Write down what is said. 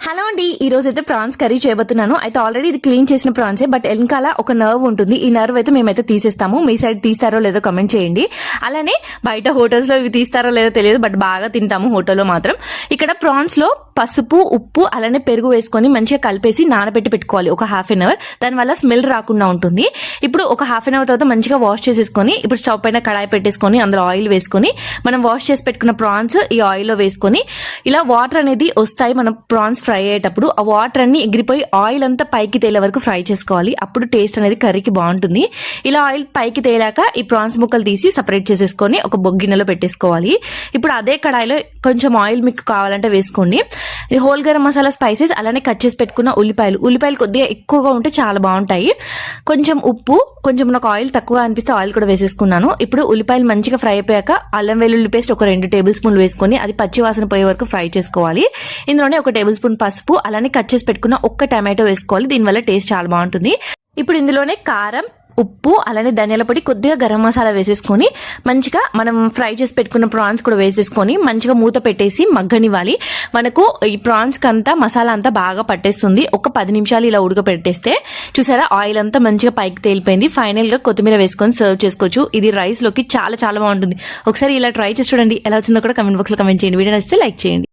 Hello అండి, ఈ రోజు అయితే ప్రాన్స్ కర్రీ చేయబోతున్నాను. అయితే ఆల్రెడీ ఇది క్లీన్ చేసిన ప్రాన్సే, బట్ వెనకాల ఒక నర్వ్ ఉంటుంది. ఈ నర్వ్ అయితే మేమైతే తీసేస్తాము. మీ సైడ్ తీస్తారో లేదో కమెంట్ చేయండి. అలానే బయట హోటల్స్ లో ఇవి తీస్తారో లేదో తెలియదు, బట్ బాగా తింటాము హోటల్లో మాత్రం. ఇక్కడ ప్రాన్స్ లో పసుపు, ఉప్పు అలానే పెరుగు వేసుకొని మంచిగా కలిపేసి నానబెట్టి పెట్టుకోవాలి ఒక హాఫ్ అన్ అవర్. దానివల్ల స్మెల్ రాకుండా ఉంటుంది. ఇప్పుడు ఒక హాఫ్ అన్ అవర్ తర్వాత మంచిగా వాష్ చేసేసుకొని ఇప్పుడు స్టవ్ పైన కడాయి పెట్టేసుకొని అందులో ఆయిల్ వేసుకొని మనం వాష్ చేసి పెట్టుకున్న ప్రాన్స్ ఈ ఆయిల్ లో వేసుకొని ఇలా వాటర్ అనేది వస్తాయి. మనం ప్రాన్స్ ఫ్రై అయ్యేటప్పుడు ఆ వాటర్ అన్ని ఎగిరిపోయి ఆయిల్ అంతా పైకి తేలే వరకు ఫ్రై చేసుకోవాలి. అప్పుడు టేస్ట్ అనేది కర్రీకి బాగుంటుంది. ఇలా ఆయిల్ పైకి తేలాక ఈ ప్రాన్స్ ముక్కలు తీసి సపరేట్ చేసేసుకొని ఒక బొగ్గిన్నెలో పెట్టేసుకోవాలి. ఇప్పుడు అదే కడాయిలో కొంచెం ఆయిల్ మీకు కావాలంటే వేసుకోండి. హోల్ గరం మసాలా స్పైసెస్ అలానే కట్ చేసి పెట్టుకున్న ఉల్లిపాయలు కొద్దిగా ఎక్కువగా ఉంటే చాలా బాగుంటాయి. కొంచెం ఉప్పు, కొంచెం నాకు ఆయిల్ తక్కువ అనిపిస్తే ఆయిల్ కూడా వేసేసుకున్నాను. ఇప్పుడు ఉల్లిపాయలు మంచిగా ఫ్రై అయిపోయాక అల్లం వెల్లుల్లి పేస్ట్ ఒక 2 టేబుల్ స్పూన్లు వేసుకొని అది పచ్చి వాసన పోయే వరకు ఫ్రై చేసుకోవాలి. ఇందులోనే 1 టేబుల్ స్పూన్ పసుపు అలానే కట్ చేసి పెట్టుకున్న ఒక్క టమాటో వేసుకోవాలి. దీనివల్ల టేస్ట్ చాలా బాగుంటుంది. ఇప్పుడు ఇందులోనే కారం, ఉప్పు అలానే ధనియాల పొడి, కొద్దిగా గరం మసాలా వేసేసుకొని మంచిగా మనం ఫ్రై చేసి పెట్టుకున్న ప్రాన్స్ కూడా వేసేసుకొని మంచిగా మూత పెట్టేసి మగ్గనివ్వాలి. మనకు ఈ ప్రాన్స్ అంతా మసాలా అంతా బాగా పట్టేస్తుంది. ఒక 10 నిమిషాలు ఇలా ఉడకపెట్టేస్తే చూసారా ఆయిల్ అంతా మంచిగా పైకి తేలిపోయింది. ఫైనల్ గా కొత్తిమీర వేసుకొని సర్వ్ చేసుకోవచ్చు. ఇది రైస్ లోకి చాలా చాలా బాగుంటుంది. ఒకసారి ఇలా ట్రై చేసి చూడండి. ఎలా వచ్చిందో కూడా కమెంట్ బాక్స్ లో కమెంట్ చేయండి. వీడియో నచ్చితే లైక్ చేయండి.